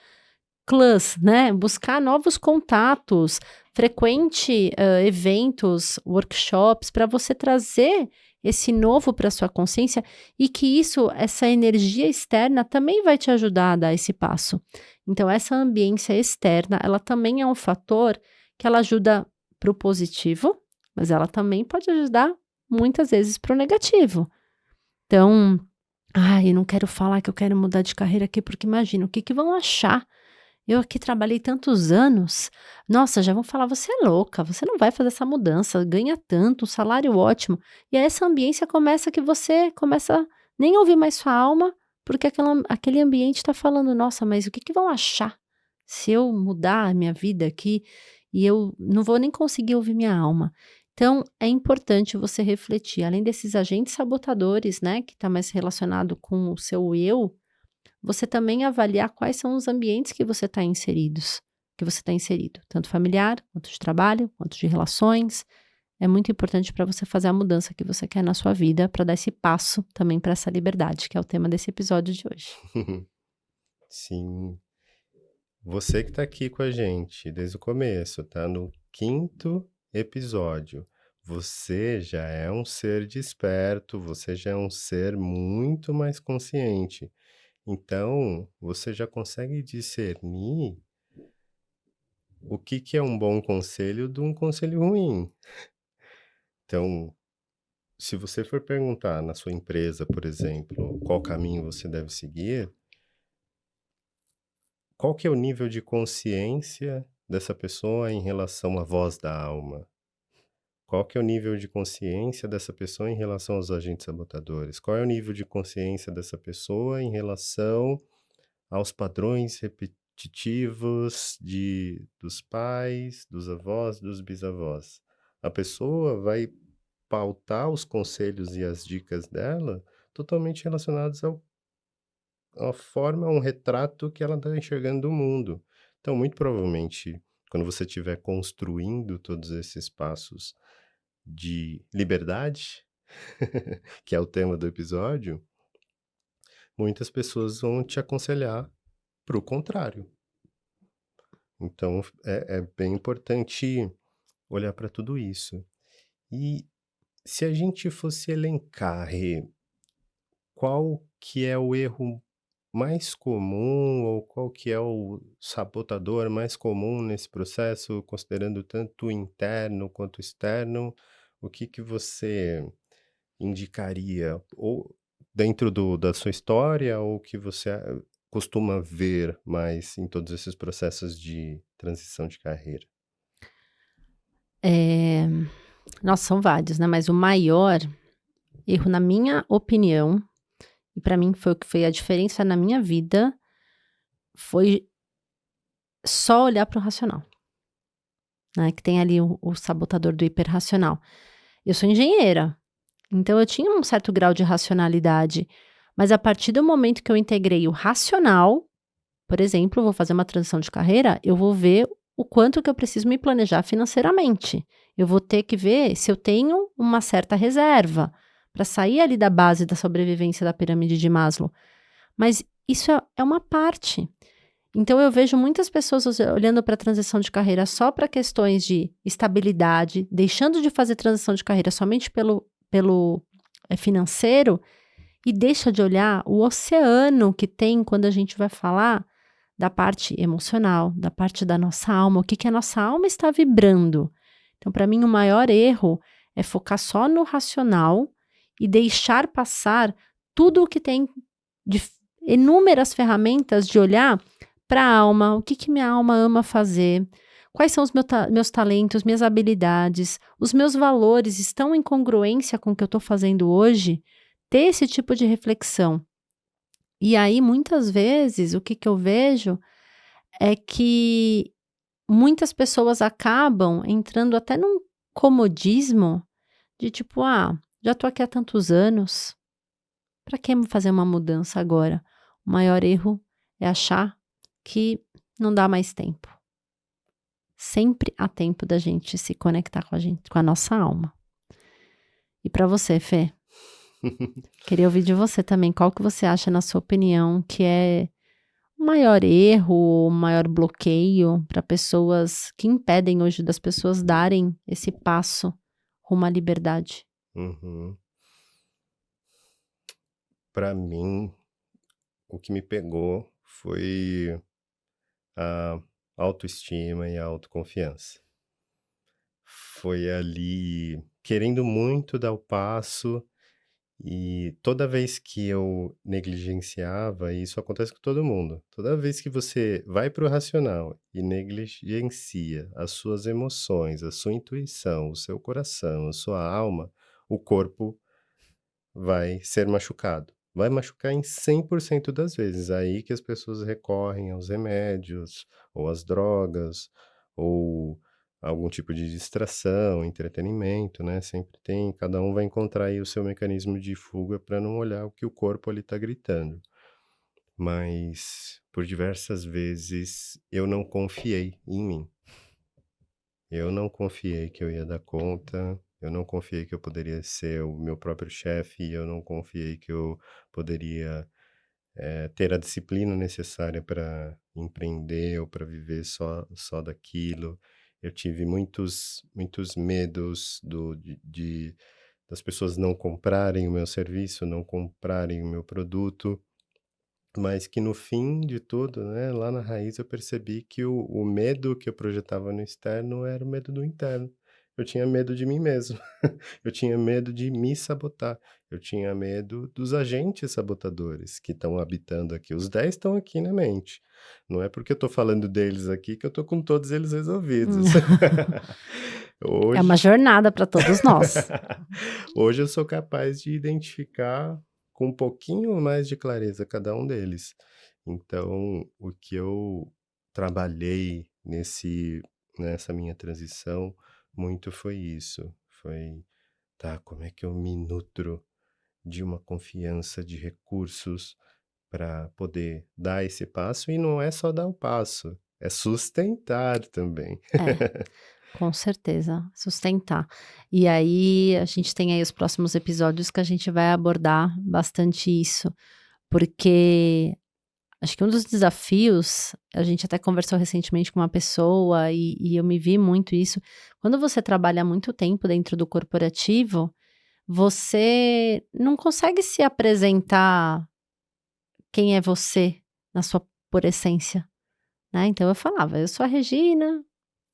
clãs, né? Buscar novos contatos, frequente eventos, workshops, para você trazer esse novo para sua consciência, e que isso, essa energia externa também vai te ajudar a dar esse passo. Então, essa ambiência externa, ela também é um fator que ela ajuda para o positivo, mas ela também pode ajudar muitas vezes para o negativo. Então, ai, eu não quero falar que eu quero mudar de carreira aqui, porque imagina, o que que vão achar? Eu aqui trabalhei tantos anos. Nossa, já vão falar: "Você é louca, você não vai fazer essa mudança, ganha tanto, um salário ótimo". E aí essa ambiência começa que você começa nem ouvir mais sua alma, porque aquele ambiente está falando: "Nossa, mas o que que vão achar se eu mudar a minha vida aqui e eu não vou nem conseguir ouvir minha alma". Então, é importante você refletir, além desses agentes sabotadores, né, que está mais relacionado com o seu eu, você também avaliar quais são os ambientes que você está inserido, tanto familiar, quanto de trabalho, quanto de relações. É muito importante para você fazer a mudança que você quer na sua vida, para dar esse passo também para essa liberdade, que é o tema desse episódio de hoje. Sim. Você que tá aqui com a gente desde o começo, tá no quinto episódio. Você já é um ser desperto, você já é um ser muito mais consciente. Então, você já consegue discernir o que que é um bom conselho de um conselho ruim. Então, se você for perguntar na sua empresa, por exemplo, qual caminho você deve seguir, qual que é o nível de consciência dessa pessoa em relação à voz da alma? Qual que é o nível de consciência dessa pessoa em relação aos agentes sabotadores? Qual é o nível de consciência dessa pessoa em relação aos padrões repetitivos dos pais, dos avós, dos bisavós? A pessoa vai pautar os conselhos e as dicas dela totalmente relacionados à forma, a um retrato que ela está enxergando do mundo. Então, muito provavelmente, quando você estiver construindo todos esses passos de liberdade, que é o tema do episódio, muitas pessoas vão te aconselhar para o contrário. Então, é bem importante olhar para tudo isso. E se a gente fosse elencar, Rê, qual que é o erro mais comum ou qual que é o sabotador mais comum nesse processo, considerando tanto o interno quanto o externo, o que que você indicaria? Ou dentro da sua história ou que você costuma ver mais em todos esses processos de transição de carreira? Eh, Nossa, são vários, né, mas o maior erro, na minha opinião, e para mim foi o que fez a diferença na minha vida, foi só olhar para o racional, né, que tem ali o sabotador do hiperracional. Eu sou engenheira, então eu tinha um certo grau de racionalidade, mas a partir do momento que eu integrei o racional, por exemplo, vou fazer uma transição de carreira, eu vou ver o quanto que eu preciso me planejar financeiramente. Eu vou ter que ver se eu tenho uma certa reserva para sair ali da base da sobrevivência da pirâmide de Maslow. Mas isso é uma parte. Então eu vejo muitas pessoas olhando para a transição de carreira só para questões de estabilidade, deixando de fazer transição de carreira somente pelo financeiro, e deixa de olhar o oceano que tem quando a gente vai falar da parte emocional, da parte da nossa alma, o que que a nossa alma está vibrando. Então, para mim, o maior erro é focar só no racional e deixar passar tudo o que tem de inúmeras ferramentas de olhar para a alma, o que que minha alma ama fazer, quais são os meus talentos, minhas habilidades, os meus valores estão em congruência com o que eu estou fazendo hoje, ter esse tipo de reflexão. E aí, muitas vezes, o que que eu vejo é que muitas pessoas acabam entrando até num comodismo de tipo: "Ah, já tô aqui há tantos anos, para que fazer uma mudança agora?". O maior erro é achar que não dá mais tempo. Sempre há tempo da gente se conectar com a nossa alma. E para você, Fê? Queria ouvir de você também, qual que você acha, na sua opinião, que é o maior erro, o maior bloqueio para pessoas que impedem hoje das pessoas darem esse passo rumo à liberdade? Uhum. Para mim, o que me pegou foi a autoestima e a autoconfiança. Foi ali querendo muito dar o passo E toda vez que eu negligenciava, e isso acontece com todo mundo, toda vez que você vai para o racional e negligencia as suas emoções, a sua intuição, o seu coração, a sua alma, o corpo vai ser machucado. Vai machucar em 100% das vezes. Aí que as pessoas recorrem aos remédios, ou às drogas, ou algum tipo de distração, entretenimento, né? Sempre tem, cada um vai encontrar aí o seu mecanismo de fuga para não olhar o que o corpo ali está gritando. Mas por diversas vezes eu não confiei em mim. Eu não confiei que eu ia dar conta, eu não confiei que eu poderia ser o meu próprio chefe, eu não confiei que eu poderia, ter a disciplina necessária para empreender ou para viver só daquilo. Eu tive muitos medos das pessoas não comprarem o meu serviço, não comprarem o meu produto. Mas que no fim de tudo, né, lá na raiz eu percebi que o medo que eu projetava no externo era o medo do interno. Eu tinha medo de mim mesmo, eu tinha medo de me sabotar, eu tinha medo dos agentes sabotadores que estão habitando aqui. Os 10 estão aqui na mente. Não é porque eu estou falando deles aqui que eu estou com todos eles resolvidos. É uma Hoje jornada para todos nós. hoje eu sou capaz de identificar com um pouquinho mais de clareza cada um deles. Então, o que eu trabalhei nessa minha transição muito foi isso. Foi, tá, como é que eu me nutro de uma confiança, de recursos para poder dar esse passo? E não é só dar o passo, é sustentar também. É. Com certeza, sustentar. E aí, a gente tem aí os próximos episódios que a gente vai abordar bastante isso, porque acho que um dos desafios, a gente até conversou recentemente com uma pessoa e eu me vi muito isso. Quando você trabalha muito tempo dentro do corporativo, você não consegue se apresentar quem é você na sua por essência, né? Então eu falava, eu sou a Regina,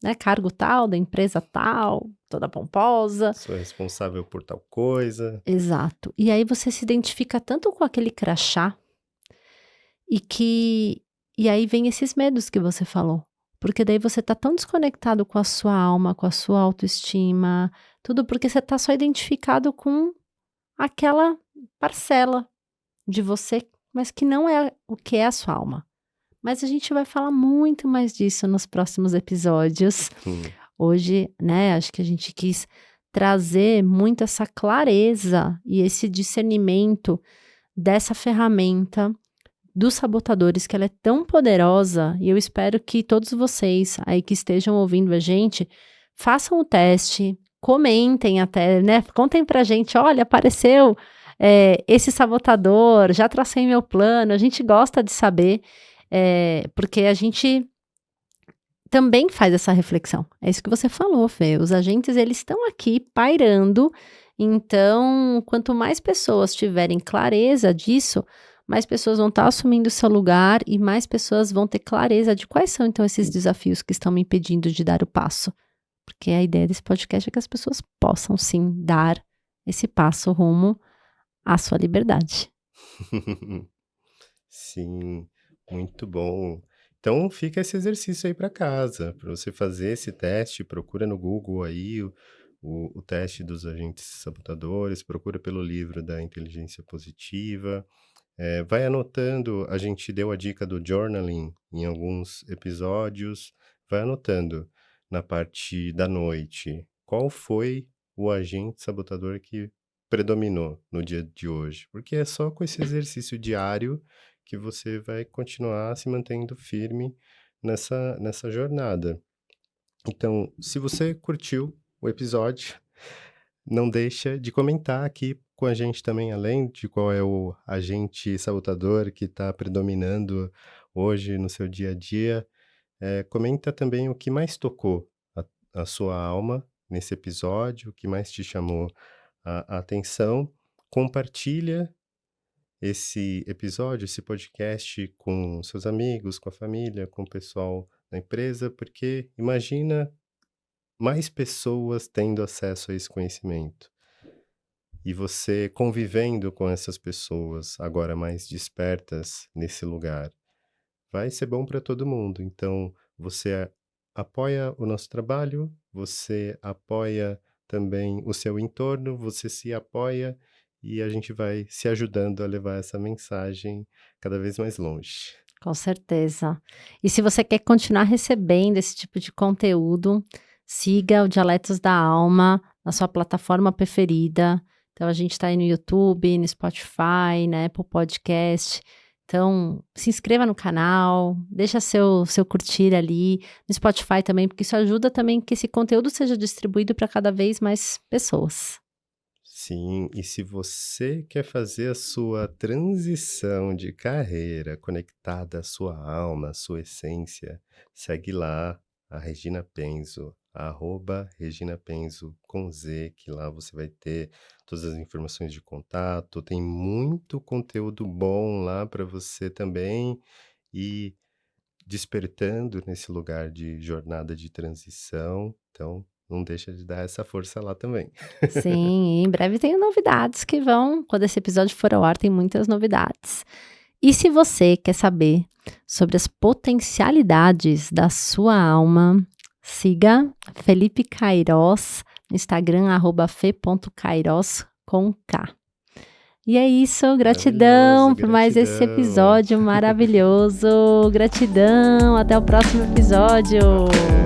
né, cargo tal, da empresa tal, toda pomposa. Sou responsável por tal coisa. Exato. E aí você se identifica tanto com aquele crachá e que e aí vem esses medos que você falou. Porque daí você tá tão desconectado com a sua alma, com a sua autoestima, tudo porque você tá só identificado com aquela parcela de você, mas que não é o que é a sua alma. Mas a gente vai falar muito mais disso nos próximos episódios. Hum. Hoje, né, acho que a gente quis trazer muito essa clareza e esse discernimento dessa ferramenta dos sabotadores, que ela é tão poderosa, e eu espero que todos vocês aí que estejam ouvindo a gente, façam o teste, comentem até, né, contem pra gente, olha, apareceu esse sabotador, já tracei meu plano, a gente gosta de saber, porque a gente também faz essa reflexão. É isso que você falou, Fê. Os agentes, eles estão aqui pairando. Então, quanto mais pessoas tiverem clareza disso, mais pessoas vão estar assumindo o seu lugar e mais pessoas vão ter clareza de quais são, então, esses desafios que estão me impedindo de dar o passo. Porque a ideia desse podcast é que as pessoas possam, sim, dar esse passo rumo à sua liberdade. Sim, muito bom. Então fica esse exercício aí para casa, para você fazer esse teste, procura no Google aí o teste dos agentes sabotadores, procura pelo livro da inteligência positiva, vai anotando, a gente deu a dica do journaling em alguns episódios, vai anotando na parte da noite, qual foi o agente sabotador que predominou no dia de hoje, porque é só com esse exercício diário que você vai continuar se mantendo firme nessa jornada. Então, se você curtiu o episódio, não deixa de comentar aqui com a gente também, além de qual é o agente sabotador que está predominando hoje no seu dia a dia. Comenta também o que mais tocou a sua alma nesse episódio, o que mais te chamou a atenção. Compartilha esse episódio, esse podcast com seus amigos, com a família, com o pessoal da empresa, porque imagina mais pessoas tendo acesso a esse conhecimento. e você convivendo com essas pessoas, agora mais despertas nesse lugar, vai ser bom para todo mundo. Então, você apoia o nosso trabalho, você apoia também o seu entorno, você se apoia e a gente vai se ajudando a levar essa mensagem cada vez mais longe. Com certeza. E se você quer continuar recebendo esse tipo de conteúdo, siga o Dialetos da Alma na sua plataforma preferida. Então, a gente está aí no YouTube, no Spotify, na Apple Podcast. Então, se inscreva no canal, deixa seu curtir ali, no Spotify também, porque isso ajuda também que esse conteúdo seja distribuído para cada vez mais pessoas. Sim, e se você quer fazer a sua transição de carreira conectada à sua alma, à sua essência, segue lá a Regina Penzo, @Regina Penzo com Z, que lá você vai ter todas as informações de contato, tem muito conteúdo bom lá para você também ir despertando nesse lugar de jornada de transição, então não deixa de dar essa força lá também. Sim, em breve tem novidades que vão, quando esse episódio for ao ar, tem muitas novidades. E se você quer saber sobre as potencialidades da sua alma, siga Felipe Queiroz no Instagram, @fe.queiroz com K. E é isso, gratidão Maravilhoso, por mais esse gratidão. episódio maravilhoso. Gratidão, até o próximo episódio. Até.